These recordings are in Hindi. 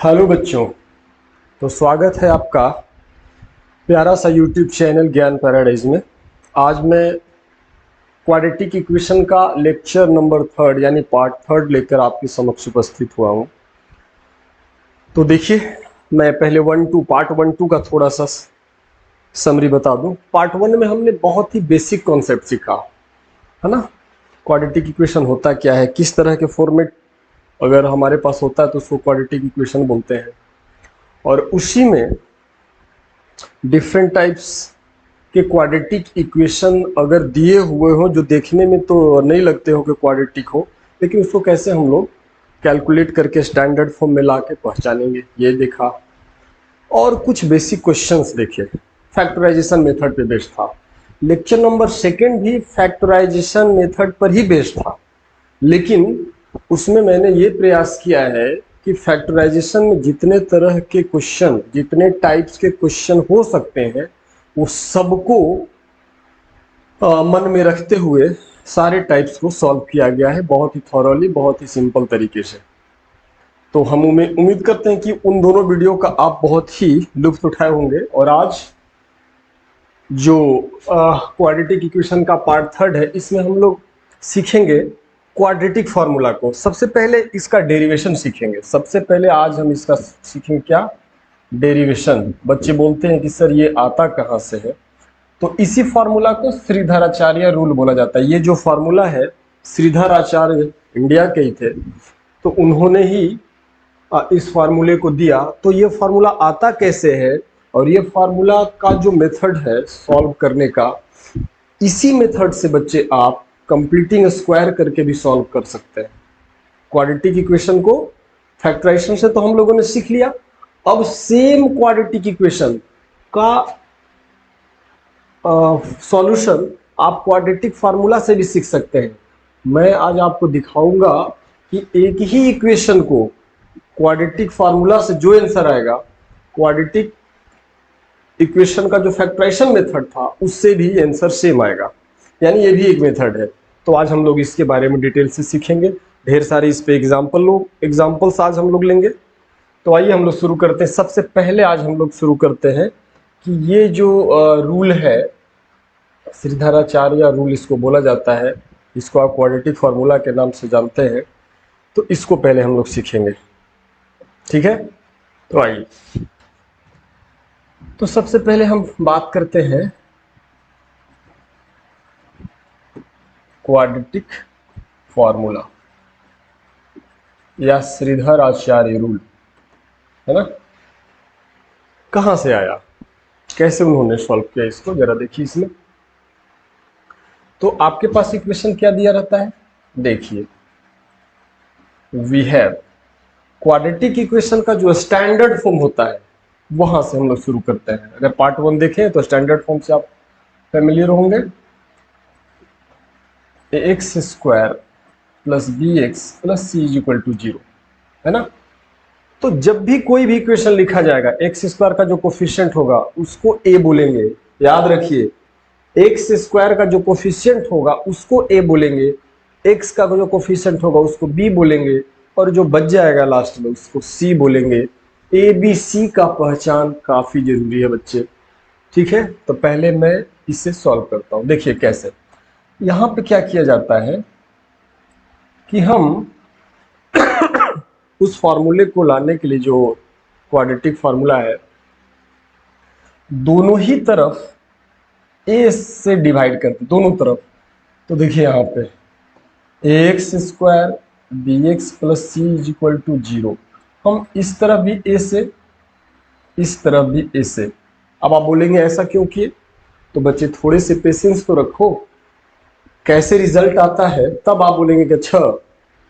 हेलो बच्चों। तो स्वागत है आपका प्यारा सा यूट्यूब चैनल ज्ञान पैराडाइज में। आज मैं क्वाड्रेटिक इक्वेशन का लेक्चर नंबर 3 यानी पार्ट 3 लेकर आपके समक्ष उपस्थित हुआ हूँ। तो देखिए, मैं पहले पार्ट 1-2 का थोड़ा सा समरी बता दूं। पार्ट 1 में हमने बहुत ही बेसिक कॉन्सेप्ट सीखा, है ना। क्वाड्रेटिक इक्वेशन होता क्या है, किस तरह के फॉर्मेट अगर हमारे पास होता है तो उसको क्वाड्रेटिक इक्वेशन बोलते हैं, और उसी में डिफरेंट टाइप्स के क्वाड्रेटिक इक्वेशन अगर दिए हुए हो जो देखने में तो नहीं लगते हो कि क्वाड्रेटिक हो, लेकिन उसको कैसे हम लोग कैलकुलेट करके स्टैंडर्ड फॉर्म में ला के पहचानेंगे, ये देखा। और कुछ बेसिक क्वेश्चंस देखे, फैक्टराइजेशन मेथड पे बेस्ड था। लेक्चर नंबर 2 भी फैक्टराइजेशन मेथड पर ही बेस्ड था, लेकिन उसमें मैंने ये प्रयास किया है कि फैक्टराइजेशन में जितने तरह के क्वेश्चन, जितने टाइप्स के क्वेश्चन हो सकते हैं, वो सबको मन में रखते हुए सारे टाइप्स को सॉल्व किया गया है, बहुत ही थॉरोली, बहुत ही सिंपल तरीके से। तो हम उम्मीद करते हैं कि उन दोनों वीडियो का आप बहुत ही लुत्फ उठाए होंगे। और आज जो क्वाड्रेटिक इक्वेशन का पार्ट 3 है, इसमें हम लोग सीखेंगे क्वाड्रेटिक फार्मूला को। सबसे पहले इसका डेरिवेशन सीखेंगे। सबसे पहले आज हम इसका सीखेंगे क्या, डेरिवेशन। बच्चे बोलते हैं कि सर ये आता कहाँ से है, तो इसी फार्मूला को श्रीधराचार्य रूल बोला जाता है। ये जो फार्मूला है, श्रीधराचार्य इंडिया के ही थे, तो उन्होंने ही इस फार्मूले को दिया। तो ये फार्मूला आता कैसे है और ये फार्मूला का जो मेथड है सॉल्व करने का, इसी मेथड से बच्चे आप कंप्लीटिंग स्क्वायर करके भी सॉल्व कर सकते हैं। क्वाड्रेटिक इक्वेशन को फैक्टराइजेशन से तो हम लोगों ने सीख लिया, अब सेम क्वाड्रेटिक इक्वेशन का सॉल्यूशन आप क्वाड्रेटिक फार्मूला से भी सीख सकते हैं। मैं आज आपको दिखाऊंगा कि एक ही इक्वेशन को क्वाड्रेटिक फार्मूला से जो आंसर आएगा, क्वाड्रेटिक इक्वेशन का जो फैक्टराइजेशन मेथड था उससे भी आंसर सेम आएगा, यानी ये भी एक मेथड है। तो आज हम लोग इसके बारे में डिटेल से सीखेंगे, ढेर सारे इस पे एग्जाम्पल्स आज हम लोग लेंगे। तो आइए हम लोग शुरू करते हैं। सबसे पहले आज हम लोग शुरू करते हैं कि ये जो रूल है, श्रीधराचार्य रूल इसको बोला जाता है, इसको आप क्वाड्रेटिक फार्मूला के नाम से जानते हैं, तो इसको पहले हम लोग सीखेंगे, ठीक है। तो आइए, तो सबसे पहले हम बात करते हैं क्वाड्रेटिक फार्मूला या श्रीधराचार्य रूल, है ना। कहां से आया, कैसे उन्होंने सॉल्व किया इसको, जरा देखिए। इसमें तो आपके पास इक्वेशन क्या दिया रहता है, देखिए, वी हैव क्वाड्रेटिक इक्वेशन का जो स्टैंडर्ड फॉर्म होता है वहां से हम लोग शुरू करते हैं। अगर पार्ट 1 देखें तो स्टैंडर्ड फॉर्म से आप फेमिलियर होंगे, ax square plus bx plus c is equal to 0, है ना। तो जब भी कोई भी इक्वेशन लिखा जाएगा, एक्स स्क्वायर का जो कोफिशिएंट होगा उसको a बोलेंगे, याद रखिए। एक्स स्क्वायर का जो कोफिशिएंट होगा उसको a बोलेंगे, x का जो कोफिशिएंट होगा उसको b बोलेंगे, और जो बच जाएगा लास्ट में उसको c बोलेंगे। ए बी सी का पहचान काफी जरूरी है बच्चे, ठीक है। तो पहले मैं इसे सॉल्व करता हूं, देखिए कैसे। यहां पे क्या किया जाता है कि हम उस फार्मूले को लाने के लिए, जो क्वाड्रेटिक फार्मूला है, दोनों ही तरफ a से डिवाइड करते, दोनों तरफ। तो देखिए यहाँ पे ax square bx plus c is equal to 0, हम इस तरफ भी a से, इस तरफ भी a से। अब आप बोलेंगे ऐसा क्यों किए, तो बच्चे थोड़े से पेशेंस तो रखो, कैसे रिजल्ट आता है तब आप बोलेंगे कि अच्छा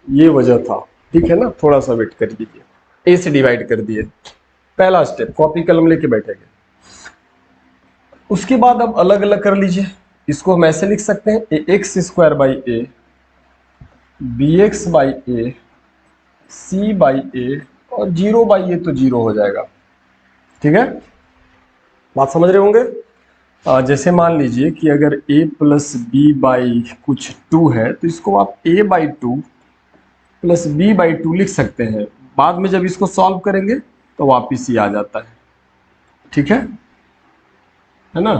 ये वजह था, ठीक है ना। थोड़ा सा वेट कर दीजिए, a से डिवाइड कर दिए, पहला स्टेप, कॉपी कलम लेके बैठेंगे। उसके बाद अब अलग अलग कर लीजिए, इसको हम ऐसे लिख सकते हैं ax square by a, bx by a, c by a, और 0 बाई a तो 0 हो जाएगा, ठीक है। बात समझ रहे होंगे। जैसे मान लीजिए कि अगर a प्लस बी बाई कुछ 2 है, तो इसको आप a by 2 plus b by 2 लिख सकते हैं। बाद में जब इसको सॉल्व करेंगे तो वापिस ही आ जाता है। ठीक है ना।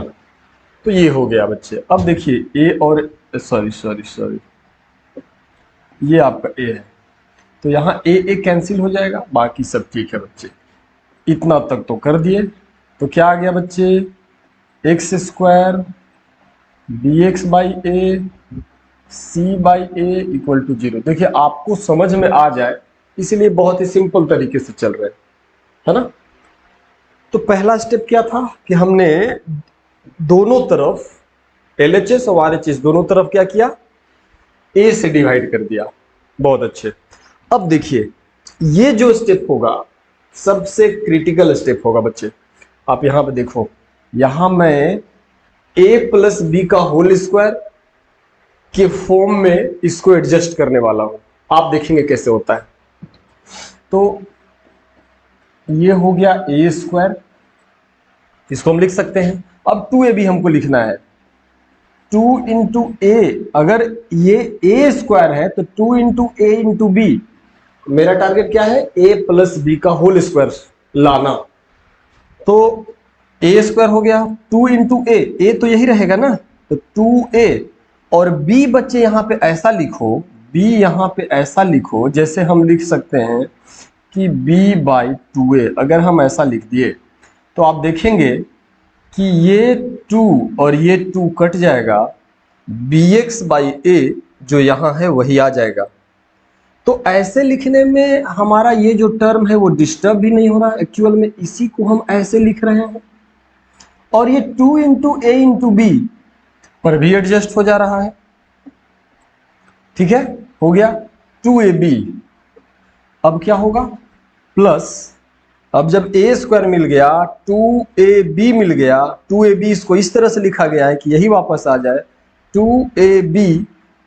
तो ये हो गया बच्चे। अब देखिए ए और सॉरी ये आपका ए है, तो यहाँ ए कैंसिल हो जाएगा, बाकी सब ठीक है बच्चे। इतना तक तो कर दिए। तो क्या आ गया बच्चे, x square b x by a c by a equal to 0। देखिए आपको समझ में आ जाए इसलिए बहुत ही सिंपल तरीके से चल रहे हैं, है ना। तो पहला स्टेप क्या था कि हमने दोनों तरफ LHS और RHS दोनों तरफ क्या किया, ए से डिवाइड कर दिया। बहुत अच्छे। अब देखिए ये जो स्टेप होगा सबसे क्रिटिकल स्टेप होगा बच्चे। आप यहां पे देखो, यहां मैं a प्लस बी का होल स्क्वायर के फॉर्म में इसको एडजस्ट करने वाला हूं। आप देखेंगे कैसे होता है। तो ये हो गया ए स्क्वायर, इसको हम लिख सकते हैं। अब 2ab हमको लिखना है, 2 इंटू ए। अगर ये ए स्क्वायर है तो 2 इंटू ए इंटू बी। मेरा टारगेट क्या है, a प्लस बी का होल स्क्वायर लाना। तो ए स्क्वायर हो गया 2 इंटू ए तो यही रहेगा ना, तो 2a। और b बच्चे यहां पे ऐसा लिखो, b यहां पे ऐसा लिखो जैसे हम लिख सकते हैं कि b बाई 2a। अगर हम ऐसा लिख दिए तो आप देखेंगे कि ये 2 और ये 2 कट जाएगा, bx बाई a जो यहां है वही आ जाएगा। तो ऐसे लिखने में हमारा ये जो टर्म है वो डिस्टर्ब भी नहीं हो रहा, एक्चुअल में इसी को हम ऐसे लिख रहे हैं। और ये 2 इंटू ए इंटू बी पर भी एडजस्ट हो जा रहा है। ठीक है, हो गया 2ab। अब क्या होगा, प्लस, अब जब ए स्क्वायर मिल गया 2ab मिल गया, 2ab इसको इस तरह से लिखा गया है कि यही वापस आ जाए 2ab,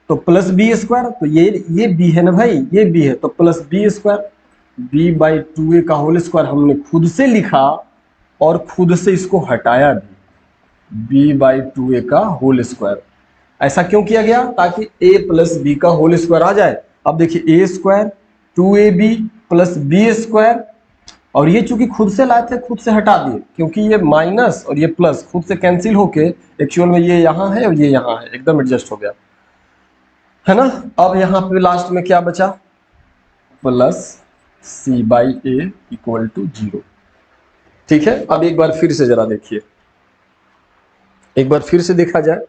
तो प्लस बी स्क्वायर। तो ये बी है ना भाई, ये बी है, तो plus b square, b by 2a का होल स्क्वायर हमने खुद से लिखा और खुद से इसको हटाया भी, बी बाई 2a का होल स्क्वायर। ऐसा क्यों किया गया, ताकि a प्लस बी का होल स्क्वायर आ जाए। अब देखिए a square 2ab plus b square, और ये चूंकि खुद से लाए थे खुद से हटा दिए, क्योंकि ये माइनस और ये प्लस खुद से कैंसिल होके एक्चुअल में ये यहां है और ये यहां है, एकदम एडजस्ट हो गया, है ना। अब यहां पे लास्ट में क्या बचा, plus c by a equal to 0। ठीक है, अब एक बार फिर से जरा देखिए, एक बार फिर से देखा जाए।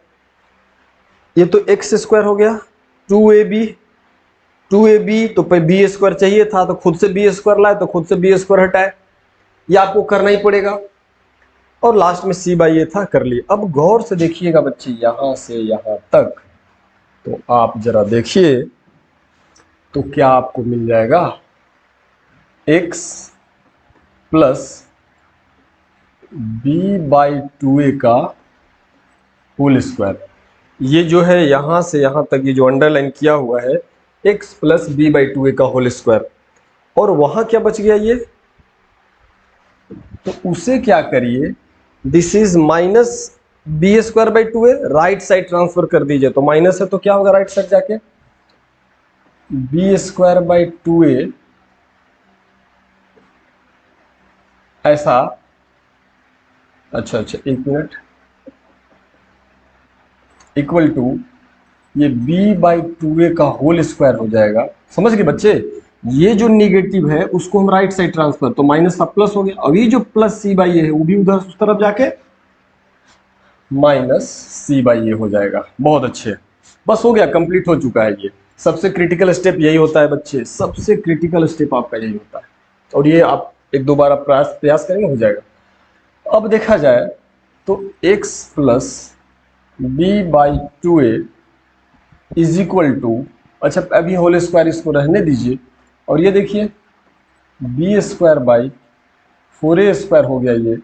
ये तो एक्स स्क्वायर हो गया 2ab, 2ab तो बी स्क्वायर चाहिए था तो खुद से बी स्क्वायर लाए तो खुद से बी स्क्वायर हटाए, ये आपको करना ही पड़ेगा। और लास्ट में सी बाई ए था, कर लिए। अब गौर से देखिएगा बच्चे, यहां से यहां तक तो आप जरा देखिए तो क्या आपको मिल जाएगा, x plus b by 2a का होल स्क्वायर। ये जो है यहां से यहां तक ये जो अंडरलाइन किया हुआ है x plus b by 2a का होल स्क्वायर। और वहां क्या बच गया ये, तो उसे क्या करिए, this is minus b square by 2a, right side transfer कर दीजिए। तो माइनस है तो क्या होगा राइट साइड जाके, बी स्क्वायर बाई 2a ऐसा, अच्छा एक मिनट, इक्वल टू ये b बाई 2a का होल स्क्वायर हो जाएगा। समझ गए बच्चे, ये जो निगेटिव है उसको हम राइट साइड ट्रांसफर, तो माइनस का प्लस हो गया। अभी जो प्लस सी बाई ए है वो भी उधर उस तरफ जाके माइनस सी बाई ए हो जाएगा। बहुत अच्छे, बस हो गया, कंप्लीट हो चुका है। ये सबसे क्रिटिकल स्टेप यही होता है बच्चे, सबसे क्रिटिकल स्टेप आपका यही होता है। और ये आप एक दो बार प्रयास करेंगे हो जाएगा। अब देखा जाए तो x plus b by 2a is equal to, अच्छा अभी होल स्क्वायर इसको रहने दीजिए, और ये देखिए B square by 4a square हो गया ये,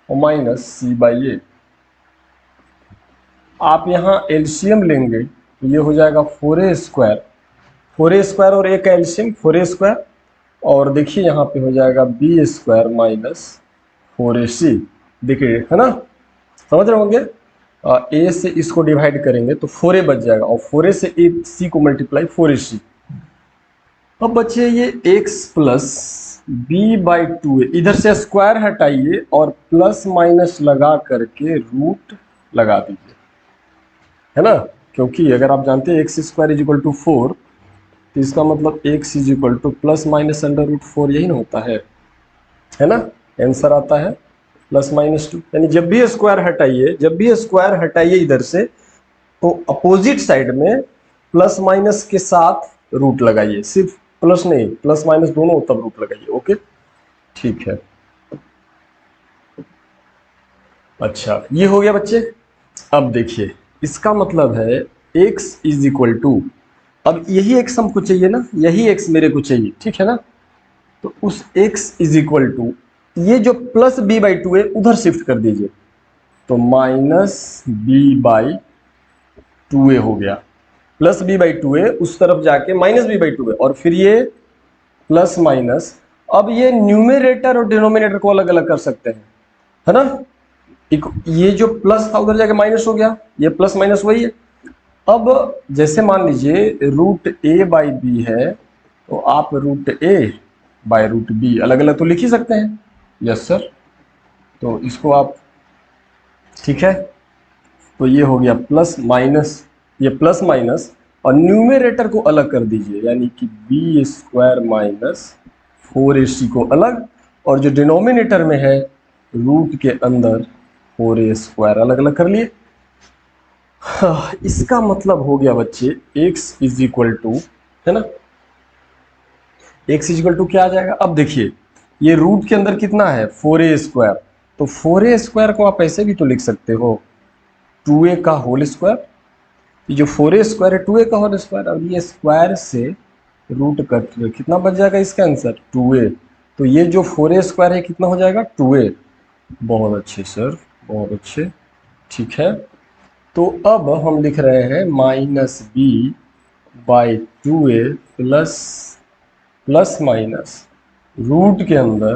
और माइनस सी बाई ए। आप यहाँ एलसीएम लेंगे तो ये हो जाएगा 4a स्क्वायर, 4a स्क्वायर और a का एलसीएम 4a स्क्वायर, और देखिए यहाँ पे हो जाएगा बी स्क्वायर माइनस 4ac। देखिए है ना, समझ रहे होंगे। a से इसको डिवाइड करेंगे तो 4a बच जाएगा, और 4a से ac को मल्टीप्लाई 4ac। अब बच्चे ये x plus b by two है, इधर से स्क्वायर हटाइए और प्लस माइनस लगा करके रूट लगा दीजिए, है ना। क्योंकि अगर आप जानते हैं x square is equal to 4, तो इसका मतलब x is equal to plus minus under root 4, यही ना होता है ना। आंसर आता है प्लस माइनस 2। यानी जब भी स्क्वायर हटाइए इधर से, तो अपोजिट साइड में प्लस माइनस के साथ रूट लगाइए, सिर्फ प्लस नहीं, प्लस माइनस दोनों तब रूट लगाइए। ओके, ठीक है। अच्छा, ये हो गया बच्चे। अब देखिए, इसका मतलब है x इज इक्वल टू, अब यही x हमको चाहिए ना, यही x मेरे को चाहिए, ठीक है ना। तो उस x इज इक्वल टू, ये जो प्लस b बाई टू है उधर शिफ्ट कर दीजिए, तो माइनस b बाई टू ए हो गया। प्लस b बाई टू ए उस तरफ जाके माइनस b बाई टू ए, और फिर ये प्लस माइनस। अब ये न्यूमेरेटर और डिनोमिनेटर को अलग अलग कर सकते हैं, है ना। ये जो प्लस था उधर जाके माइनस हो गया, ये प्लस माइनस वही है। अब जैसे मान लीजिए रूट ए बाई बी है, तो आप root a by root b अलग अलग तो लिख ही सकते हैं। यस सर, तो इसको आप, ठीक है, तो ये हो गया प्लस माइनस, ये प्लस माइनस, और न्यूमेरेटर को अलग कर दीजिए, यानी कि बी स्क्वायर माइनस 4ac को अलग, और जो डिनोमिनेटर में है रूट के अंदर 4a स्क्वायर अलग अलग कर लिए। इसका मतलब हो गया बच्चे x इज इक्वल टू, है ना, x इज इक्वल टू क्या आ जाएगा। अब देखिए, ये रूट के अंदर कितना है 4a स्क्वायर, तो 4a स्क्वायर को आप ऐसे भी तो लिख सकते हो 2a का होल स्क्वायर। ये जो 4a स्क्वायर है 2a का होल स्क्वायर, अब ये स्क्वायर से रूट कट कितना बच जाएगा इसका आंसर 2a, तो ये जो 4a स्क्वायर है कितना हो जाएगा 2a। बहुत अच्छे सर, बहुत अच्छे, ठीक है। तो अब हम लिख रहे हैं minus b by two a plus minus root के अंदर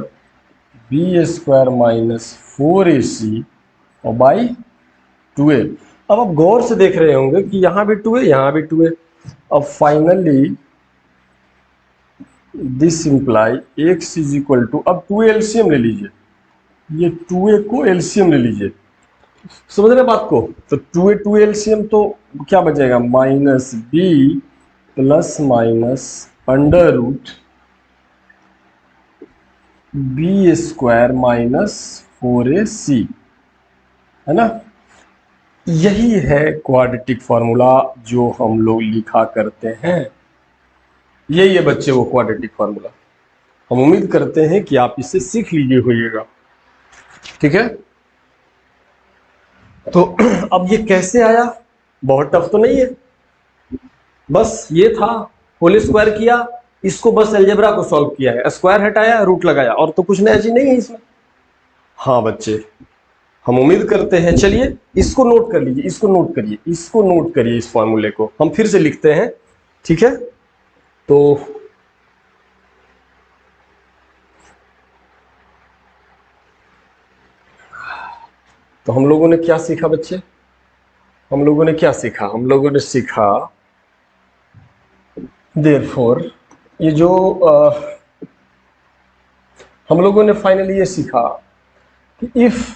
बी स्क्वायर माइनस 4ac और बाई 2a। अब आप गौर से देख रहे होंगे कि यहाँ भी 2a, यहाँ भी 2a। अब finally this imply x is equal to, अब 2a एलसीएम ले लीजिए, ये 2a को एलसीएम ले लीजिए, समझ रहे बात को। तो 2a एलसीएम तो क्या बचेगा, minus B plus minus under root b square minus 4ac, है ना। यही है क्वाड्रेटिक फॉर्मूला जो हम लोग लिखा करते हैं, यही है बच्चे वो क्वाड्रेटिक फॉर्मूला। हम उम्मीद करते हैं कि आप इसे सीख लीजिए होइएगा, ठीक है। तो अब ये कैसे आया, बहुत टफ तो नहीं है, बस ये था, होल स्क्वायर किया, इसको बस अलजेब्रा को सॉल्व किया है, स्क्वायर हटाया रूट लगाया, और तो कुछ नया चीज नहीं है इसमें। हाँ बच्चे, हम उम्मीद करते हैं, चलिए इसको नोट कर लीजिए, इसको नोट करिए, इसको नोट करिए, इस फॉर्मूले को हम फिर से लिखते हैं, ठीक है। तो हम लोगों ने क्या सीखा बच्चे, हम लोगों ने क्या सीखा, हम लोगों ने सीखा देयरफॉर, ये जो हम लोगों ने फाइनली ये सीखा कि if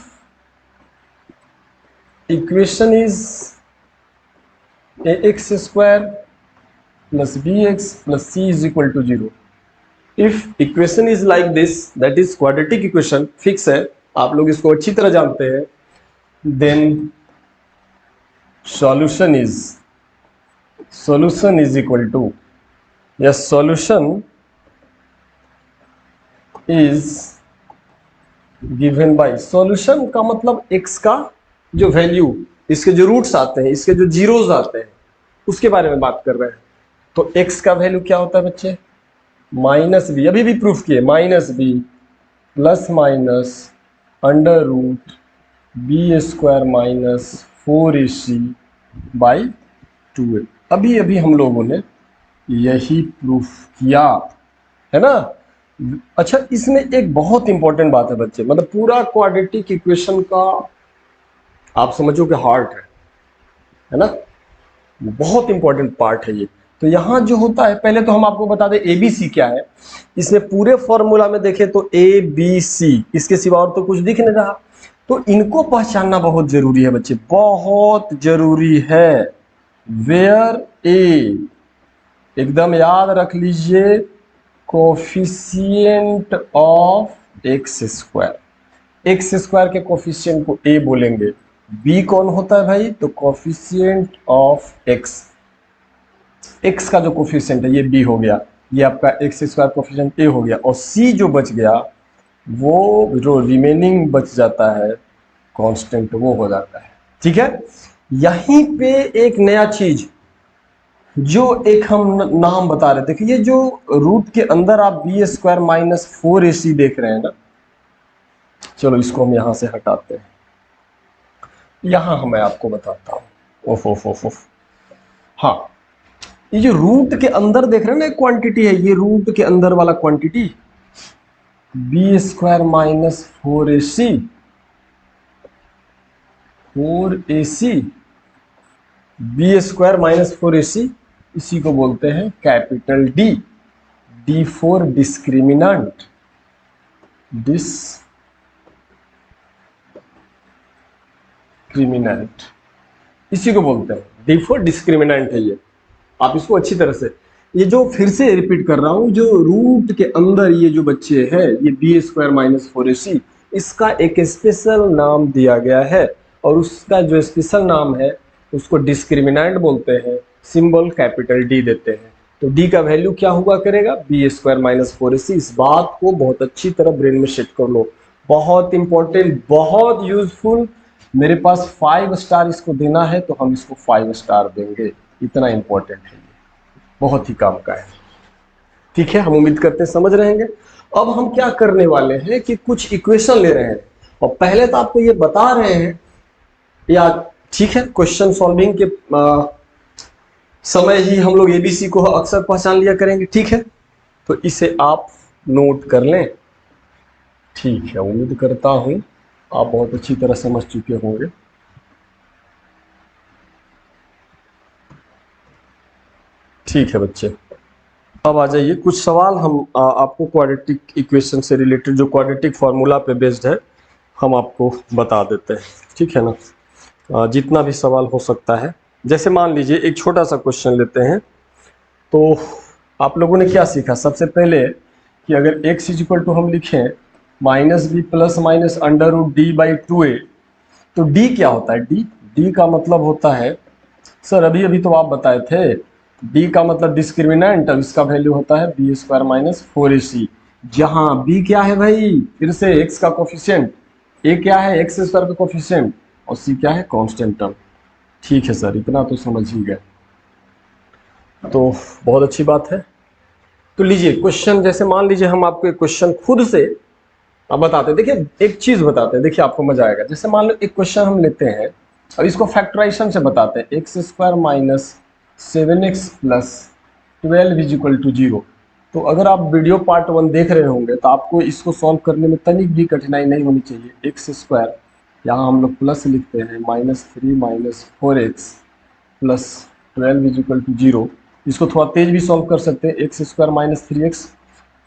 equation is ax square plus bx plus c is equal to 0, if equation is like this, that is quadratic equation, fix है, आप लोग इसको अच्छी तरह जानते हैं, then solution is equal to, yes, solution is given by, solution का मतलब x का जो वैल्यू, इसके जो रूट्स आते हैं, इसके जो जीरोस आते हैं, उसके बारे में बात कर रहे हैं। तो x का वैल्यू क्या होता है बच्चे, माइनस बी, अभी भी प्रूफ किए, minus B plus minus under root b square minus 4ac by 2a। अभी अभी हम लोगों ने यही प्रूफ किया, है ना। अच्छा, इसमें एक बहुत इंपॉर्टेंट बात है बच्चे, मतलब पूरा क्वाड्रेटिक इक्वेशन का आप समझो कि हार्ट है ना, बहुत इंपॉर्टेंट पार्ट है ये। तो यहाँ जो होता है, पहले तो हम आपको बता दें ABC क्या है। इसमें पूरे फॉर्मूला में देखें तो ABC, इसके सिवा और तो कुछ दिख नहीं रहा। तो इनको पहचानना बहुत जरूरी है बच्चे, बहुत जरूरी है। वेयर ए, एकदम याद रख लीजिए, coefficient of x square. X square के कोफिशिएंट को ए बोलेंगे। बी कौन होता है भाई? तो कोफिशिएंट ऑफ एक्स, एक्स का जो कोफिशिएंट है ये बी हो गया, ये आपका एक्स स्क्वायर कोफिशिएंट ए हो गया। और सी जो बच गया, वो जो रिमेनिंग बच जाता है कांस्टेंट, वो हो जाता है। ठीक है, यहीं पे एक नया चीज जो एक हम नाम बता रहे थे, देखिए ये जो रूट के अंदर आप बी स्क्वायर माइनस 4ac देख रहे हैं ना, चलो इसको हम यहां से हटाते हैं। यहां मैं आपको बताता हूं। ओफ ओफ ओफ ओफ, हाँ, ये जो रूट के अंदर देख रहे हैं ना एक क्वांटिटी है, ये रूट के अंदर वाला quantity b square minus 4ac, b square minus 4ac, इसी को बोलते हैं capital D, D for discriminant, इसी को बोलते हैं डी फॉर डिस्क्रिमिनेंट है ये। आप इसको अच्छी तरह से, ये जो फिर से रिपीट कर रहा हूं, जो रूट के अंदर ये जो बच्चे हैं, ये बी स्क्वायर माइनस 4ac, इसका एक स्पेशल नाम दिया गया है, और उसका जो स्पेशल नाम है उसको डिस्क्रिमिनेंट बोलते हैं, सिंबल कैपिटल डी देते हैं। तो डी का वैल्यू क्या हुआ करेगा? B square minus 4ac। इस बात को बहुत अच्छी तरह ब्रेन में सेट कर लो, बहुत इंपॉर्टेंट, बहुत यूजफुल। मेरे पास 5 स्टार इसको देना है तो हम इसको 5 स्टार देंगे, इतना इंपॉर्टेंट है, बहुत ही काम का है। ठीक है, हम उम्मीद करते हैं समझ रहेंगे। अब हम क्या करने वाले हैं कि कुछ इक्वेशन ले रहे हैं, और पहले तो आपको ये बता रहे हैं या ठीक है, क्वेश्चन सॉल्विंग के समय ही हम लोग ABC को अक्सर पहचान लिया करेंगे। ठीक है, तो इसे आप नोट कर लें। ठीक है, उम्मीद करता हूं आप बहुत अच्छी तरह समझ चुके होंगे। ठीक है बच्चे, अब आ जाइए, कुछ सवाल हम आपको क्वाड्रेटिक इक्वेशन से रिलेटेड, जो क्वाड्रेटिक फार्मूला पे बेस्ड है, हम आपको बता देते हैं। ठीक है ना, जितना भी सवाल हो सकता है। जैसे मान लीजिए एक छोटा सा क्वेश्चन लेते हैं। तो आप लोगों ने क्या सीखा सबसे पहले कि अगर x इक्वल टू हम लिखें minus B plus minus under root D by 2a, तो d क्या होता है? d का मतलब होता है, सर अभी अभी तो आप बताए थे, d का मतलब डिस्क्रिमिनेंट, अब इसका वैल्यू होता है बी स्क्वायर माइनस 4ac, जहां b क्या है भाई? फिर से x का कोफिशिएंट, a क्या है? एक्स स्क्वायर का कोफिशिएंट, और c क्या है? Constant term. ठीक है सर, इतना तो समझ ही गए, तो बहुत अच्छी बात है। तो लीजिए क्वेश्चन, जैसे मान लीजिए हम आपको एक क्वेश्चन खुद से अब बताते हैं। देखिए एक चीज बताते हैं, देखिए आपको मजा आएगा। जैसे मान लो एक क्वेश्चन हम लेते हैं और इसको फैक्टराइजेशन से बताते हैं, x square minus 7x plus 12 is equal to 0। तो अगर आप वीडियो पार्ट 1 देख रहे होंगे तो आपको इसको सॉल्व करने में तनिक भी कठिनाई नहीं होनी चाहिए। एक्स स्क्वायर, यहाँ हम लोग प्लस लिखते हैं, minus 3 minus 4x plus 12 is equal to 0। इसको थोड़ा तेज भी सॉल्व कर सकते हैं, एक्स स्क्वायर माइनस 3x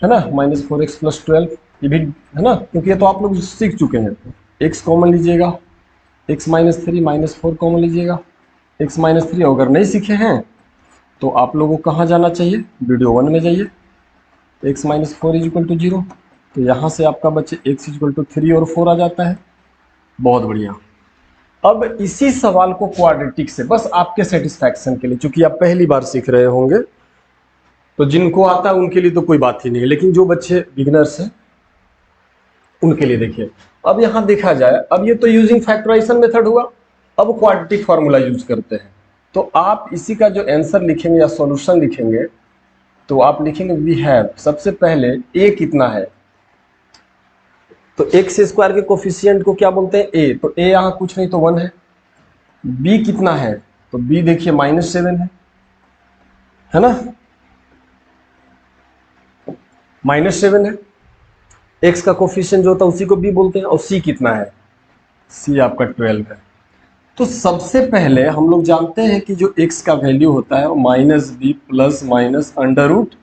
है ना, माइनस 4x प्लस 12, ये भी है ना, क्योंकि ये तो आप लोग सीख चुके हैं। x कॉमन लीजिएगा, x माइनस 3 माइनस 4 कॉमन लीजिएगा, x माइनस 3। अगर नहीं सीखे हैं तो आप लोगों को कहाँ जाना चाहिए? वीडियो 1 में जाइए, x minus 4 is equal to 0। तो यहाँ से आपका बच्चे x इक्वल टू 3 और 4 आ जाता है। बहुत बढ़िया। अब इसी सवाल को क्वाड्रेटिक से, बस आपके सेटिस्फैक्शन के लिए, चूंकि आप पहली बार सीख रहे होंगे तो जिनको आता है उनके लिए तो कोई बात ही नहीं है, लेकिन जो बच्चे बिगिनर्स हैं उनके लिए देखिए। अब यहां देखा जाए, अब ये तो यूजिंग फैक्टराइजेशन मेथड हुआ, अब क्वाड्रेटिक फार्मूला यूज करते हैं। तो आप इसी का जो आंसर लिखेंगे या सॉल्यूशन लिखेंगे तो आप लिखेंगे वी हैव, सबसे पहले a कितना है, तो एक्स स्क्वायर के कोफिशिएंट को क्या बोलते हैं? a, तो a यहाँ कुछ नहीं तो 1 है। b कितना है, तो b देखिए -7 है ना, -7 है। x का कोफिशिएंट जो होता है उसी को b बोलते हैं। और c कितना है? c आपका 12 है। तो सबसे पहले हम लोग जानते हैं कि जो x का वैल्यू होता है वो minus B plus minus under root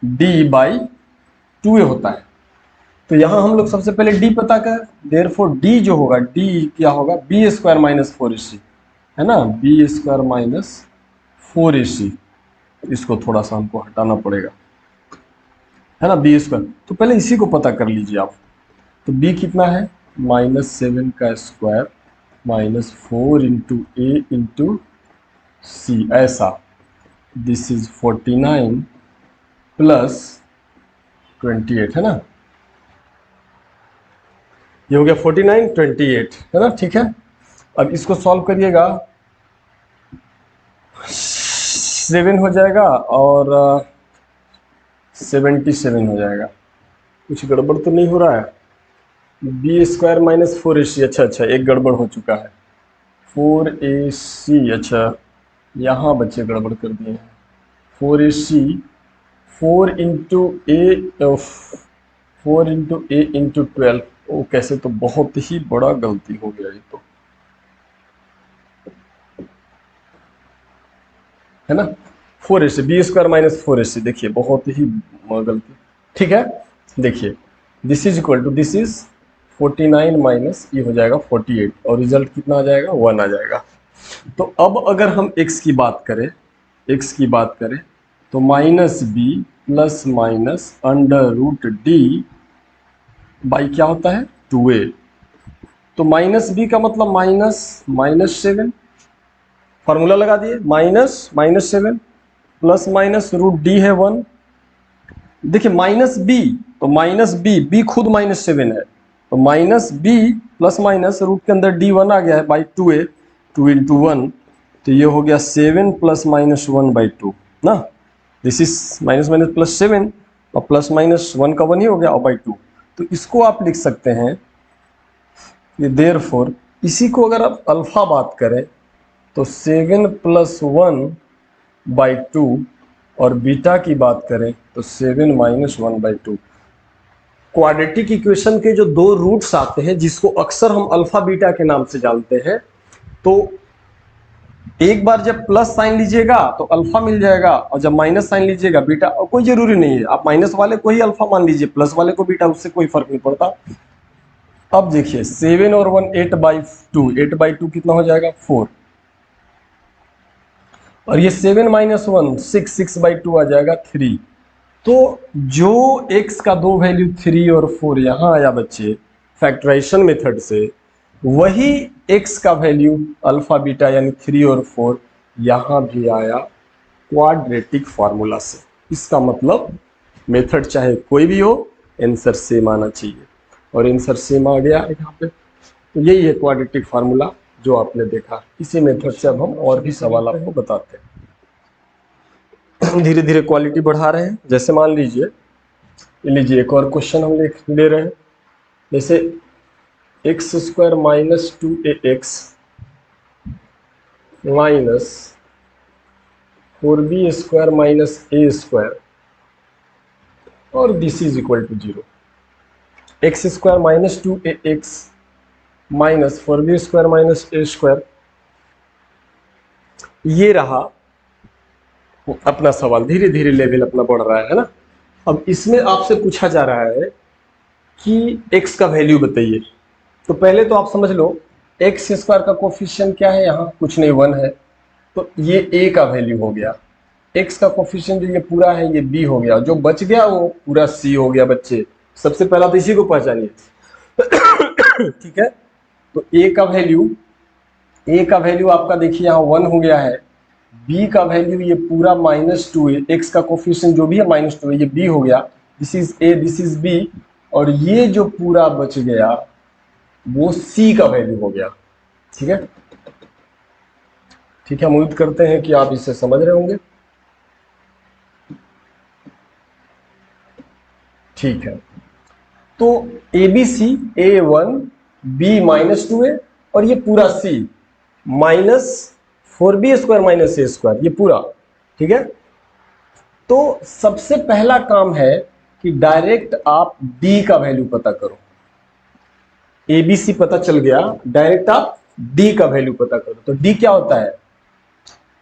D by 2a होता है। तो यहां हम लोग सबसे पहले d पता कर, देयरफॉर d जो होगा d क्या होगा, बी स्क्वायर माइनस 4ac है ना, बी स्क्वायर माइनस 4ac। इसको थोड़ा सा हमको हटाना पड़ेगा, है ना, बी स्क्वायर। तो पहले इसी को पता कर लीजिए आप। तो b कितना है, -7 का स्क्वायर माइनस 4 इंटू ए इंटू सी, ऐसा। दिस इज 49 प्लस 28, है ना, ये हो गया 49 28, है ना, ठीक है। अब इसको सॉल्व करिएगा, 7 हो जाएगा और 77 हो जाएगा। कुछ गड़बड़ तो नहीं हो रहा है, बी स्क्वायर माइनस 4ac, अच्छा एक गड़बड़ हो चुका है, 4ac, अच्छा यहाँ बच्चे गड़बड़ कर दिए हैं, 4ac 4 इंटू ए इंटू 12, ओ कैसे, तो बहुत ही बड़ा गलती हो गया ये तो, है ना, 4ac, b square minus 4ac, देखिए बहुत ही गलती, ठीक है। देखिए this is equal to, this is 49 minus ये हो जाएगा 48 और रिजल्ट कितना आ जाएगा, 1 आ जाएगा। तो अब अगर हम x की बात करें तो minus B plus minus under root D by क्या होता है, 2a। तो माइनस बी का मतलब -7, फॉर्मूला लगा दिए, -7 प्लस माइनस रूट डी है 1। देखिए माइनस बी, तो माइनस बी खुद -7 है, तो minus B plus minus root के अंदर d1 आ गया है बाई 2a, 2 इंटू 1, तो ये हो गया 7 प्लस माइनस 1 बाई 2 ना, this is minus minus plus 7 और प्लस माइनस 1 का 1 ही हो गया और बाई 2। तो इसको आप लिख सकते हैं कि देयरफॉर, इसी को अगर आप अल्फा बात करें तो 7 प्लस 1 बाई 2 और बीटा की बात करें तो 7 माइनस 1 बाई 2। क्वाड्रेटिक इक्वेशन के जो दो रूट्स आते हैं जिसको अक्सर हम अल्फा बीटा के नाम से जानते हैं, तो एक बार जब प्लस साइन लीजिएगा तो अल्फा मिल जाएगा और जब माइनस साइन लीजिएगा बीटा, और कोई जरूरी नहीं है आप माइनस वाले को ही अल्फा मान लीजिए, प्लस वाले को बीटा, उससे कोई फर्क नहीं पड़ता। अब देखिए 7 और 1 8 बाई 2, 8 बाई 2 कितना हो जाएगा, 4, और ये 7 माइनस 1 6 बाई 2 आ जाएगा 3। तो जो x का दो वैल्यू 3 और 4 यहाँ आया बच्चे फैक्टराइजेशन मेथड से, वही x का वैल्यू अल्फा बीटा यानी 3 और 4 यहाँ भी आया क्वाड्रेटिक फार्मूला से। इसका मतलब मेथड चाहे कोई भी हो, आंसर सेम आना चाहिए, और आंसर सेम आ गया यहाँ पे। तो यही है क्वाड्रेटिक फार्मूला जो आपने देखा। इसी मेथड से अब हम और भी सवाल आपको बताते हैं, धीरे धीरे क्वालिटी बढ़ा रहे हैं। जैसे मान लीजिए, लीजिए एक और क्वेश्चन हम ले रहे हैं, जैसे X square minus 2ax minus 4b square minus a square और this is equal to 0। X square minus 2ax minus 4b square minus a square, ये रहा अपना सवाल। धीरे धीरे लेवल अपना बढ़ रहा है ना। अब इसमें आपसे पूछा जा रहा है कि x का वैल्यू बताइए। तो पहले तो आप समझ लो एक्स स्क्वायर का कोफिशिएंट क्या है, यहाँ कुछ नहीं 1 है, तो ये a का वैल्यू हो गया। x का कोफिशिएंट जो ये पूरा है ये b हो गया, जो बच गया वो पूरा c हो गया। बच्चे सबसे पहला तो इसी को पहचानिए ठीक है। तो a का वैल्यू आपका देखिए यहाँ 1 हो गया है, b का वैल्यू ये पूरा -2 है, x का कोफिशिएंट जो भी है -2 है, ये b हो गया, this is a this is b, और ये जो पूरा बच गया वो c का वैल्यू हो गया। ठीक है, ठीक है, हम उम्मीद करते हैं कि आप इसे समझ रहे होंगे। ठीक है, तो ABC A1 B -2A और ये पूरा C minus 4B square minus A square, ये पूरा। ठीक है, तो सबसे पहला काम है कि डायरेक्ट आप D का वैल्यू पता करो। ABC पता चल गया, डायरेक्ट आप डी का वैल्यू पता करो। तो डी क्या होता है,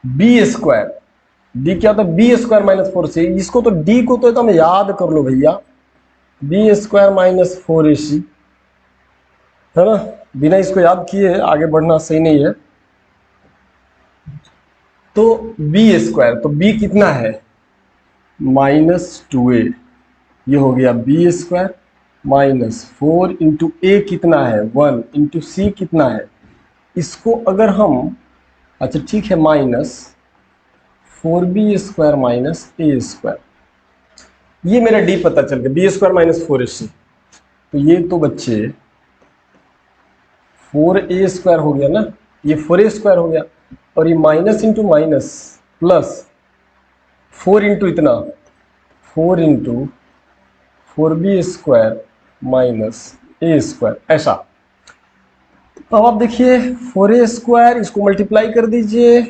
बी स्क्वायर। डी क्या होता है, बी स्क्वायर माइनस 4ac। इसको तो डी को तो एकदम याद कर लो भैया, बी स्क्वायर माइनस 4ac, है ना। बिना इसको याद किए आगे बढ़ना सही नहीं है। तो बी स्क्वायर, तो बी कितना है, -2a, ये हो गया बी स्क्वायर माइनस 4 इंटू ए कितना है 1 इंटू सी कितना है, इसको अगर हम, अच्छा ठीक है, -4b² माइनस ए स्क्वायर, ये मेरा डी पता चल गया, बी स्क्वायर माइनस 4ac। तो ये तो बच्चे 4a² हो गया ना, ये 4a² हो गया, और ये minus into minus plus 4 into इतना 4 इंटू 4b² माइनस a², ऐसा। अब आप देखिए 4a² इसको मल्टीप्लाई कर दीजिए,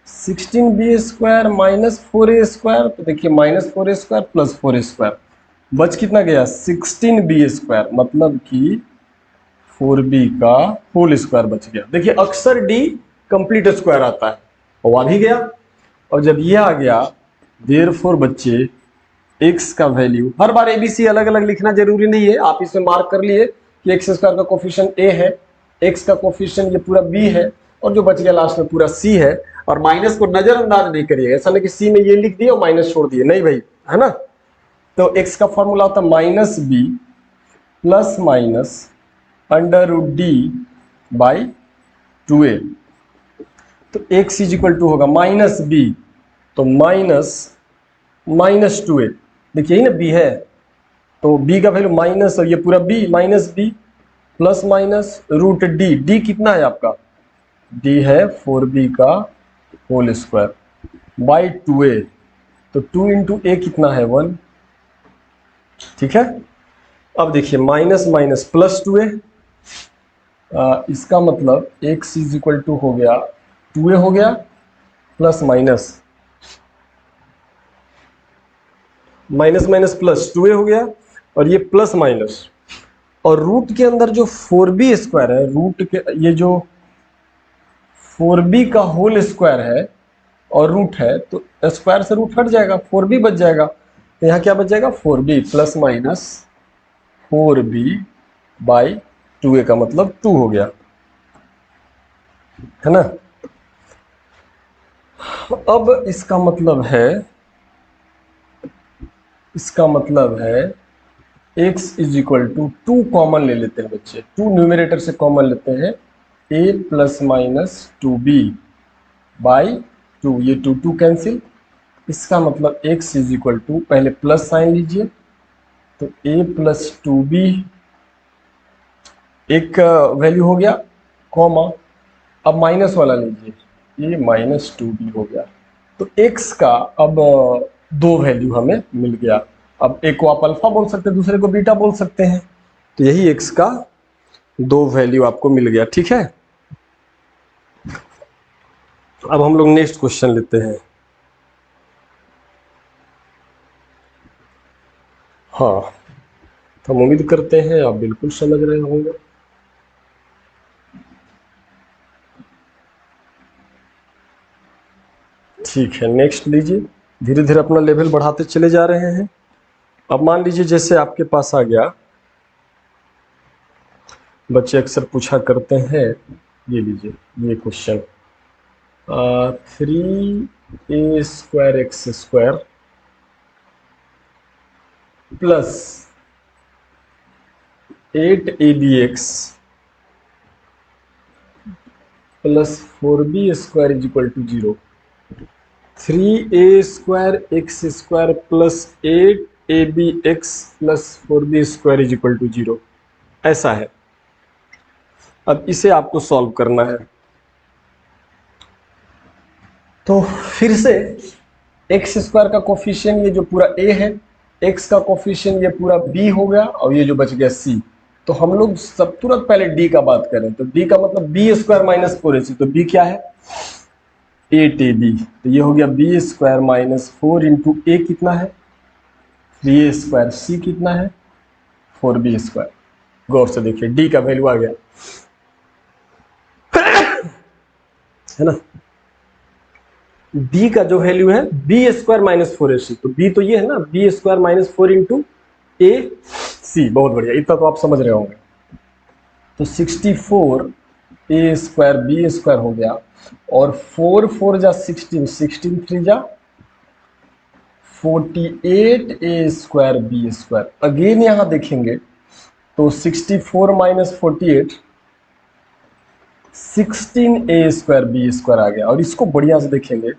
16b² माइनस 4a², तो देखिए -4a² प्लस 4a², बच कितना गया 16b², मतलब कि 4b का होल स्क्वायर बच गया। देखिए अक्सर d कंप्लीट स्क्वायर आता है, और आ भी गया। और जब ये आ गया, देयरफॉर बच्चे x का वैल्यू, हर बार एबीसी अलग अलग लिखना जरूरी नहीं है, आप इसमें मार्क कर लिए कि x² का कोफिशिएंट a है, x का कोफिशिएंट ये पूरा b है, और जो बच गया लास्ट में पूरा c है। और माइनस को नजरअंदाज नहीं करिएगा, ऐसा नहीं कि c में ये लिख दिए और माइनस छोड़ दिए, नहीं भाई, है ना। तो x का फॉर्मूला होता है -b प्लस माइनस √d/2a। तो x इक्वल टू होगा -b, तो -2a, देखिए यही ना b है, तो b का वैल्यू माइनस, और ये पूरा b -b plus minus √d, d कितना है आपका, d है 4b का होल स्क्वायर बाई 2a, तो 2 इंटू a कितना है 1, ठीक है। अब देखिए माइनस माइनस प्लस 2a, इसका मतलब x इक्वल टू हो गया 2a हो गया, plus minus minus minus plus 2a हो गया, और ये प्लस माइनस, और रूट के अंदर जो 4b² है, रूट के ये जो 4b का होल स्क्वायर है और रूट है, तो स्क्वायर से रूट हट जाएगा, 4b बच जाएगा। तो यहाँ क्या बच जाएगा 4b प्लस माइनस 4b/2a का मतलब 2 हो गया, है ना। अब इसका मतलब है x इक्वल टू 2 कॉमन ले लेते हैं बच्चे, 2 न्यूमरेटर से कॉमन लेते हैं, a प्लस माइनस 2b/2, ये 2 कैंसिल, इसका मतलब x इक्वल टू, पहले प्लस साइन लीजिए, तो a प्लस 2b एक वैल्यू हो गया, कॉमा, अब माइनस वाला लीजिए, ये -2b हो गया। तो x का अब 2 वैल्यू हमें मिल गया। अब एक को आप अल्फा बोल सकते हैं, दूसरे को बीटा बोल सकते हैं, तो यही x का 2 वैल्यू आपको मिल गया, ठीक है। अब हम लोग नेक्स्ट क्वेश्चन लेते हैं। हाँ, तो हम उम्मीद करते हैं आप बिल्कुल समझ रहे होंगे। ठीक है, नेक्स्ट लीजिए, धीरे धीरे अपना लेवल बढ़ाते चले जा रहे हैं। अब मान लीजिए जैसे आपके पास आ गया, बच्चे अक्सर पूछा करते हैं, ये लीजिए ये question, 3a² plus 8abx plus 4b² equal to 0, 3a² plus 8abx plus 4b² equal to 0, ऐसा है। अब इसे आपको सॉल्व करना है, तो फिर से x² का कोफिशिएंट ये जो पूरा a है, x का कोफिशिएंट ये पूरा b हो गया, और ये जो बच गया c। तो हम लोग सब तुरंत पहले d का बात करें, तो d का मतलब b² माइनस 4ac, तो b क्या है 8ab, तो ये हो गया b² माइनस 4 इंटू a कितना है 3a², c कितना है 4b²। गौर से देखिए d का वैल्यू आ गया, है ना। d का जो वैल्यू है बी स्क्वायर माइनस 4ac, तो b तो ये है ना, बी स्क्वायर माइनस 4 इंटू ए सी। बहुत बढ़िया, इतना तो आप समझ रहे होंगे। तो 64 ए स्क्वायर बी स्क्वायर हो गया, और 4 4 जा 16, 16 3 जा 48 ए स्क्वायर बी स्क्वायर। अगेन यहां देखेंगे तो 64 माइनस 48 16 ए स्क्वायर बी स्क्वायर आ गया, और इसको बढ़िया से देखेंगे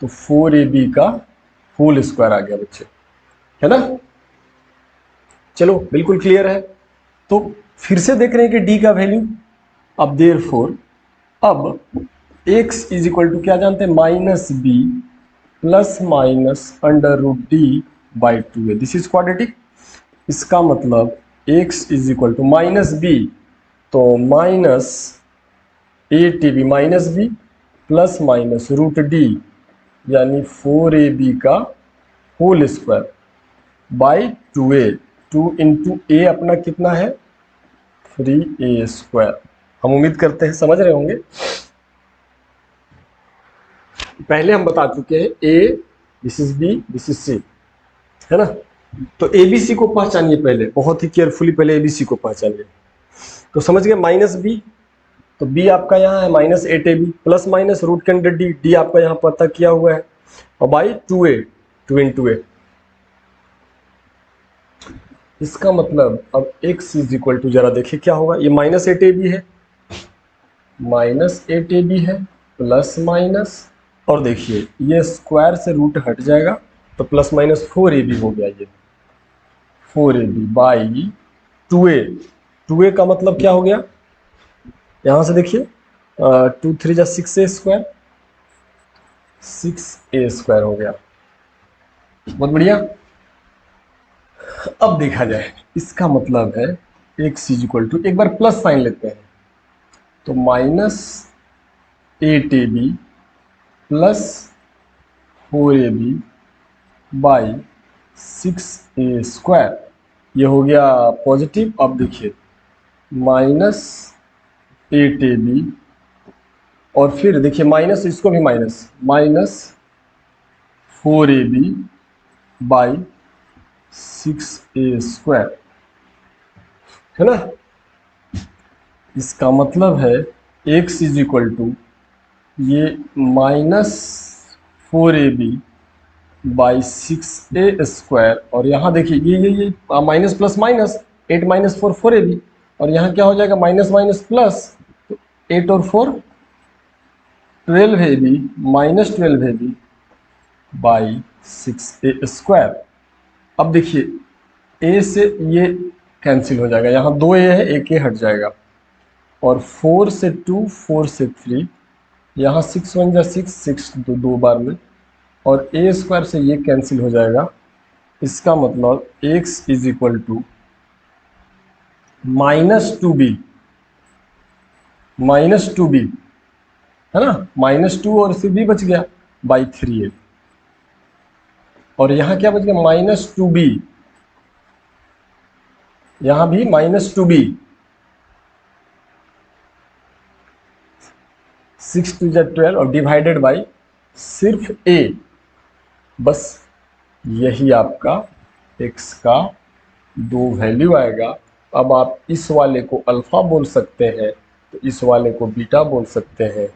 तो 4ab का होल स्क्वायर आ गया बच्चे, है ना। चलो बिल्कुल क्लियर है। तो फिर से देख रहे हैं कि d का वैल्यू, अब देयरफॉर अब x इज इक्वल टू क्या जानते हैं, minus B plus minus under root D by 2a। This is quadratic. इसका मतलब x is equal to minus B, तो minus A T B minus B plus minus root D यानी 4ab का whole square by 2a। 2 into A अपना कितना है, 3a स्क्वायर। हम उम्मीद करते हैं समझ रहे होंगे। पहले हम बता चुके हैं a, this is b, this is c, है ना। तो abc को पहचानिए पहले, बहुत ही केयरफुली पहले abc को पहचानिए। तो समझ गए, माइनस b, तो b आपका यहाँ है minus 8ab plus minus root के अंडर d, d आपका यहाँ पता किया हुआ है, और बाई 2a, 2 इंटू a। इसका मतलब अब x इज इक्वल टू, जरा देखिए क्या होगा, ये माइनस 8ab है, माइनस 8ab है प्लस माइनस, और देखिए ये स्क्वायर से रूट हट जाएगा तो प्लस माइनस 4ab हो गया, ये 4ab बाई 2a। 2a का मतलब क्या हो गया, यहां से देखिए 2 3 जा 6a स्क्वायर, 6a स्क्वायर हो गया। बहुत बढ़िया। अब देखा जाए, इसका मतलब है x इज इक्वल टू, एक बार प्लस साइन लेते हैं, तो minus 8ab plus 4ab by 6a square, ये हो गया पॉजिटिव। अब देखिए माइनस 8ab, और फिर देखिए माइनस, इसको भी minus, minus 4ab by 6a square, है ना। इसका मतलब है x इज इक्वल टू ये minus 4ab by 6a square, और यहाँ देखिए ये minus plus minus, 8 minus 4 4ab, और यहाँ क्या हो जाएगा माइनस माइनस प्लस, तो 8 और 4 12ab minus 12ab by 6a square. अब देखिए a से ये कैंसिल हो जाएगा, यहाँ 2a है, एक a हट जाएगा, और 4 से 2, 4 से 3, यहाँ 6 1 जा 6, 6 दो बार में, और a स्क्वायर से ये कैंसिल हो जाएगा। इसका मतलब x is equal to minus 2b, minus 2b, है ना, माइनस 2 और फिर b बच गया बाई 3a, और यहाँ क्या बच गया माइनस 2b, यहाँ भी माइनस 2b, 6 2 जा 12, और डिवाइडेड बाई सिर्फ a। बस यही आपका x का दो वैल्यू आएगा। अब आप इस वाले को अल्फा बोल सकते हैं, तो इस वाले को बीटा बोल सकते हैं,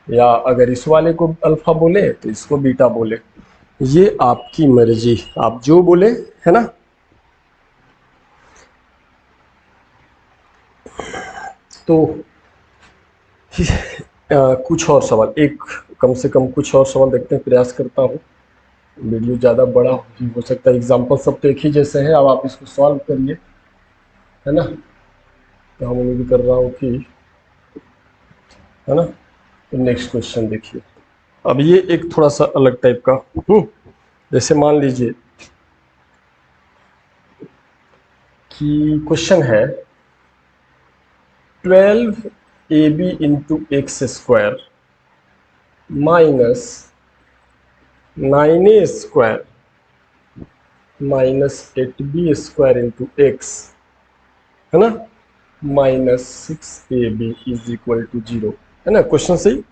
या अगर इस वाले को अल्फा बोले तो इसको बीटा बोले, ये आपकी मर्जी, आप जो बोले, है ना। तो कुछ और सवाल, एक कम से कम कुछ और सवाल देखते हैं, प्रयास करता हूँ। वीडियो ज़्यादा बड़ा भी हो सकता है, एग्जाम्पल सब तो एक ही जैसे हैं, अब आप इसको सॉल्व करिए, है ना। तो हम उम्मीद कर रहा हूँ कि, है ना। तो नेक्स्ट क्वेश्चन देखिए, अब ये एक थोड़ा सा अलग टाइप का, जैसे मान लीजिए कि क्वेश्चन है 12ab into x square minus 9a square minus 8b square into x, है ना, minus 6ab is equal to 0, है ना। क्वेश्चन सही,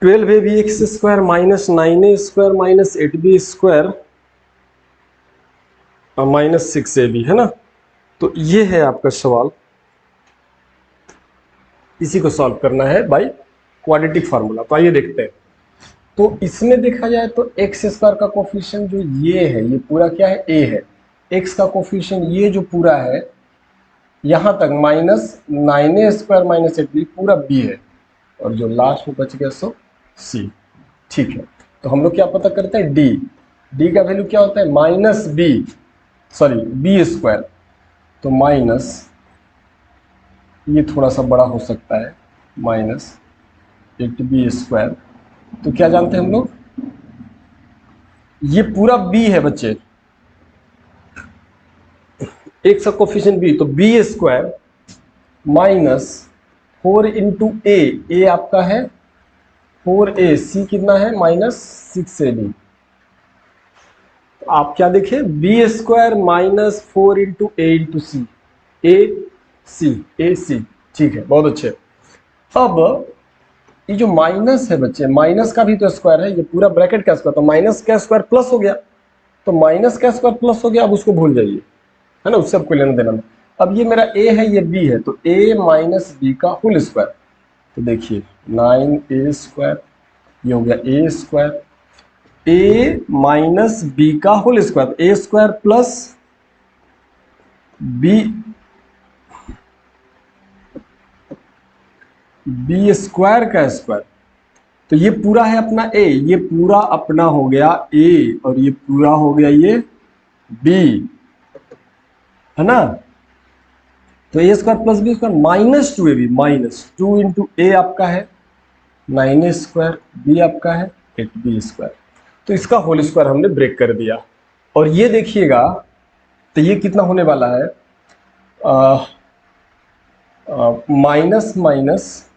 12ab² minus 9a² minus 8b² minus 6ab है ना। तो ये है आपका सवाल, इसी को सॉल्व करना है बाय क्वाड्रेटिक फार्मूला। तो आइए देखते हैं। तो इसमें देखा जाए तो x² का कोफिशिएंट जो ये है, ये पूरा क्या है, a है। x का कोफिशिएंट ये जो पूरा है यहां तक माइनस 9a² माइनस 8b पूरा b है, और जो लास्ट में बच गया सो c। ठीक है, तो हम लोग क्या पता करते हैं, d का वैल्यू क्या होता है, माइनस b²। तो माइनस, ये थोड़ा सा बड़ा हो सकता है, माइनस 8b²। तो क्या जानते हैं हम लोग, ये पूरा b है बच्चे, एक सा कोफिशिएंट b, तो b² माइनस 4 इंटू ए आपका है 4a, c कितना है माइनस 6ab। आप क्या देखें, b² माइनस 4 इंटू ए इंटू सी, ए सी। ठीक है, बहुत अच्छे। अब ये जो माइनस है बच्चे, माइनस का भी तो स्क्वायर है, ये पूरा ब्रैकेट का स्क्वायर, तो माइनस का स्क्वायर प्लस हो गया, तो माइनस का स्क्वायर प्लस हो गया, अब उसको भूल जाइए, है ना, उससे आपको लेना देना नहीं। अब ये मेरा a है, ये b है, तो a माइनस b का होल स्क्वायर। तो देखिए 9a², ये हो गया a², a माइनस b का whole square, a² plus b² का स्क्वायर। तो ये पूरा है अपना a, ये पूरा अपना हो गया a, और ये पूरा हो गया ये b, है ना। तो a² plus b² minus 2ab, minus 2 into A आपका है 9a², b आपका है 8b²। तो इसका होल स्क्वायर हमने ब्रेक कर दिया, और ये देखिएगा, तो ये कितना होने वाला है, माइनस माइनस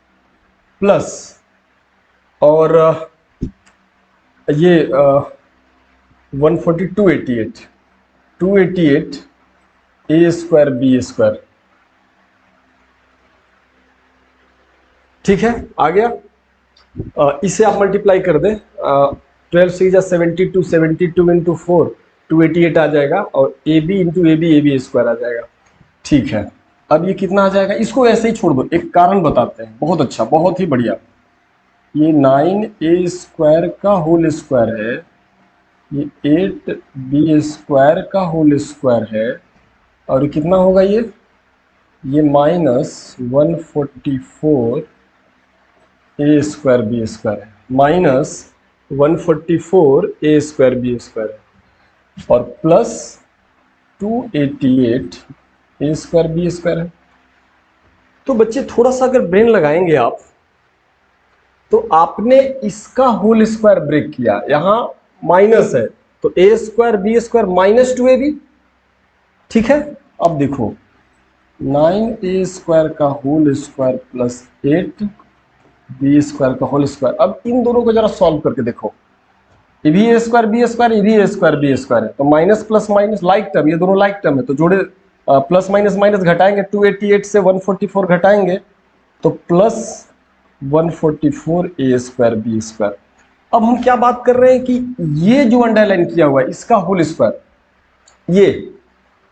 प्लस, और ये 142 288 a² b²। ठीक है, आ गया। इसे आप मल्टीप्लाई कर दें, 12 से 72, 72 इंटू 4 288 आ जाएगा, और ab इंटू ab² आ जाएगा। ठीक है, अब ये कितना आ जाएगा, इसको ऐसे ही छोड़ दो, एक कारण बताते हैं, बहुत अच्छा, बहुत ही बढ़िया। ये 9a² का होल स्क्वायर है, ये 8b² का होल स्क्वायर है, और ये कितना होगा, ये माइनस 144 a² b² है, माइनस 144 a² b² है, और प्लस 288 a² b² है। तो बच्चे थोड़ा सा अगर ब्रेन लगाएंगे आप, तो आपने इसका होल स्क्वायर ब्रेक किया, यहां माइनस है, तो a² b² माइनस 2ab। ठीक है, अब देखो 9a² का होल स्क्वायर प्लस 8b² का होल स्क्वायर। अब इन दोनों को जरा सॉल्व करके देखो, ये भी a² b², ये भी a² b² है, तो minus plus minus like term, ये दोनों लाइक टर्म है, तो जोड़े प्लस माइनस माइनस घटाएंगे, 288 से 144 घटाएंगे, तो प्लस 144 a² b²। अब हम क्या बात कर रहे हैं कि ये जो अंडरलाइन किया हुआ है इसका होल स्क्वायर, ये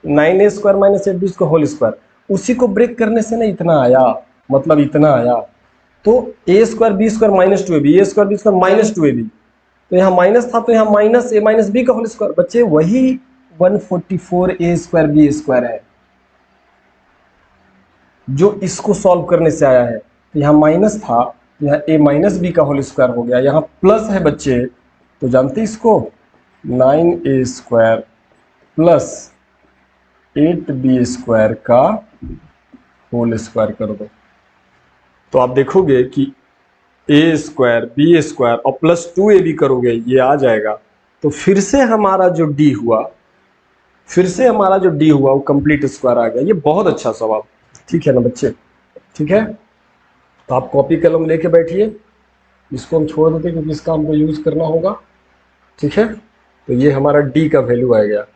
9a² माइनस 8b का होल स्क्वायर, उसी को ब्रेक करने से ना इतना आया, मतलब इतना आया। तो a² b² minus 2ab, a² b² minus 2ab, तो यहाँ माइनस था, तो यहाँ माइनस a माइनस b का होल स्क्वायर। बच्चे वही 144 a² b² है जो इसको सॉल्व करने से आया है। तो यहाँ माइनस था, तो यहाँ a माइनस b का होल स्क्वायर हो गया, यहाँ प्लस है बच्चे, तो जानते इसको 9a² प्लस 8b² का होल स्क्वायर कर दो, तो आप देखोगे कि a² b² और प्लस 2ab करोगे, ये आ जाएगा। तो फिर से हमारा जो d हुआ वो कंप्लीट स्क्वायर आ गया। ये बहुत अच्छा सवाल, ठीक है ना बच्चे, ठीक है। तो आप कॉपी कलम लेके बैठिए, इसको हम छोड़ देते क्योंकि इसका हमको यूज करना होगा, ठीक है। तो ये हमारा d का वैल्यू आ गया।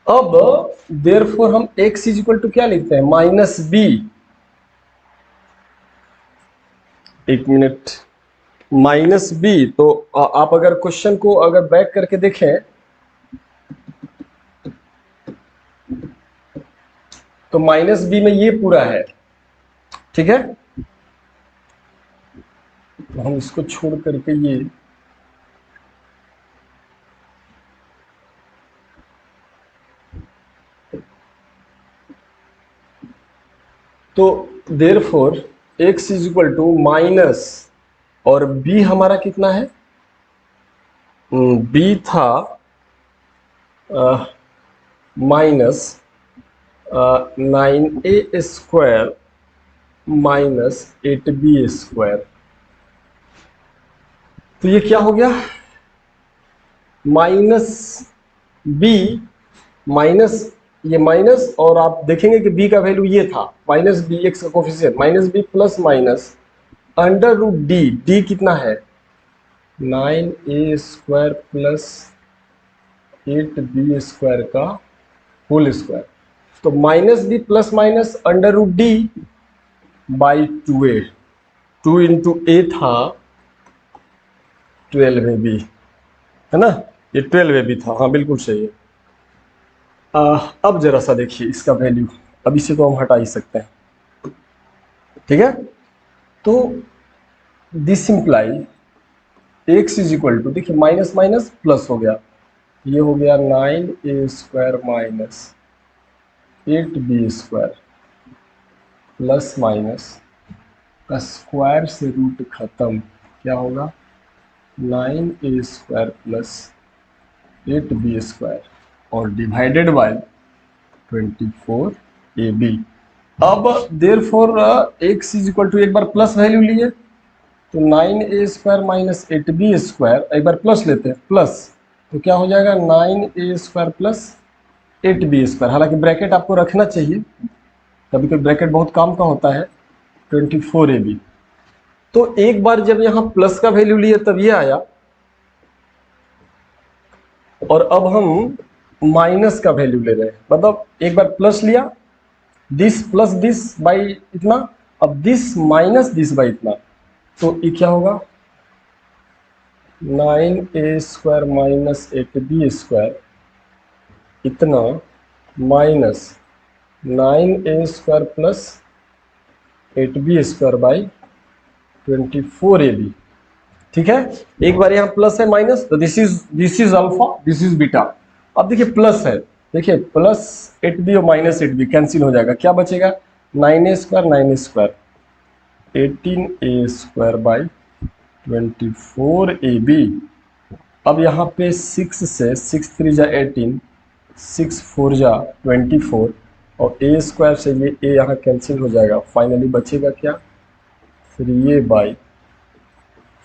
अब देयरफॉर हम x इक्वल टू क्या लिखते हैं, माइनस b। एक मिनट, माइनस बी, तो आप अगर क्वेश्चन को अगर बैक करके देखें तो माइनस बी में ये पूरा है, ठीक है। तो हम इसको छोड़ करके ये तो therefore x is equal to minus, और b हमारा कितना है, b था minus 9a square minus 8b square. तो ये क्या हो गया, माइनस b माइनस ये माइनस, और आप देखेंगे कि b का वैल्यू ये था माइनस बी, एक्स का coefficient minus B plus minus under root D, D कितना है 9a square plus 8b square का होल स्क्वायर। तो minus B plus minus under root D by 2a, 2 into A था 12ab, है ना, ये 12ab था, हाँ बिल्कुल सही है। अब जरा सा देखिए इसका वैल्यू, अब इसे तो हम हटा ही सकते हैं, ठीक है। तो this imply x is equal to, देखिए माइनस माइनस प्लस हो गया, ये हो गया 9a square minus 8b square plus minus का स्क्वायर से रूट खत्म, क्या होगा 9a square plus 8b square और डिवाइडेड बाय 24ab। अब therefore x is equal to, एक बार प्लस वैल्यू लिए तो 9a square minus 8b square, एक बार प्लस लेते हैं प्लस, तो क्या हो जाएगा 9a square plus 8b square, हालांकि ब्रैकेट आपको रखना चाहिए, कभी कभी ब्रैकेट बहुत काम का होता है, 24ab। तो एक बार जब यहाँ प्लस का वैल्यू लिए तब ये आया, और अब हम माइनस का वैल्यू ले रहे हैं, मतलब एक बार प्लस लिया, दिस प्लस दिस बाई इतना, अब दिस माइनस दिस बाई इतना, तो ये क्या होगा 9a square minus 8b square इतना minus 9a square plus 8b square by 24ab, ठीक है। एक बार यहाँ प्लस है माइनस, तो this is alpha, this is beta. अब देखिए प्लस है, देखिए प्लस 8b और माइनस 8b कैंसिल हो जाएगा, क्या बचेगा 9a square 9a square 18a square by 24ab। अब यहाँ पे 6 से 6 3 जा 18, 6 4 जा 24, और a स्क्वायर से ये a यहाँ कैंसिल हो जाएगा, फाइनली बचेगा क्या 3a बाई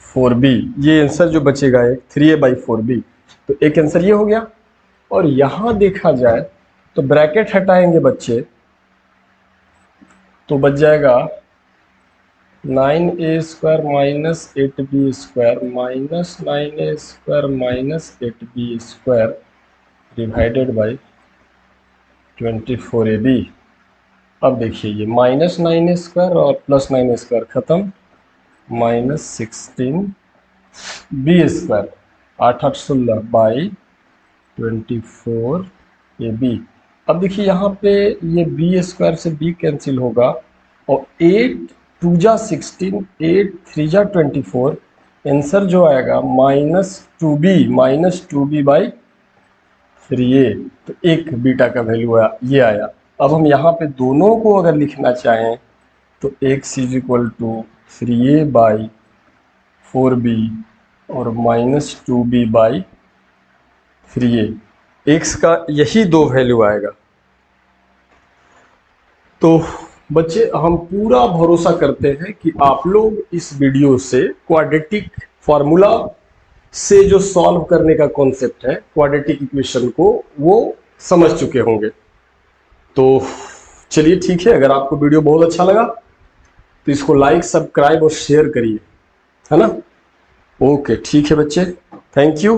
4b। ये आंसर जो बचेगा एक 3a बाई 4b, तो एक आंसर ये हो गया। और यहाँ देखा जाए तो ब्रैकेट हटाएंगे बच्चे, तो बच जाएगा 9a square minus 8b square minus 9a square minus 8b square divided by 24ab। अब देखिए ये माइनस 9a स्क्वायर और प्लस 9a स्क्वायर खत्म, minus 16b square 8 8 16 by 24ab। अब देखिए यहाँ पे ये b स्क्वायर से b कैंसिल होगा, और 8 2 जा 16, 8 3 जा 24, आंसर जो आएगा माइनस 2b बाई 3a। तो एक बीटा का वैल्यू आया, ये आया। अब हम यहाँ पे दोनों को अगर लिखना चाहें तो x is equal to 3a by 4b और minus 2b by 3a, x का यही दो वैल्यू आएगा। तो बच्चे हम पूरा भरोसा करते हैं कि आप लोग इस वीडियो से क्वाड्रेटिक फार्मूला से जो सॉल्व करने का कॉन्सेप्ट है क्वाड्रेटिक इक्वेशन को, वो समझ चुके होंगे। तो चलिए ठीक है, अगर आपको वीडियो बहुत अच्छा लगा तो इसको लाइक सब्सक्राइब और शेयर करिए, है ना। ओके ठीक है बच्चे, थैंक यू।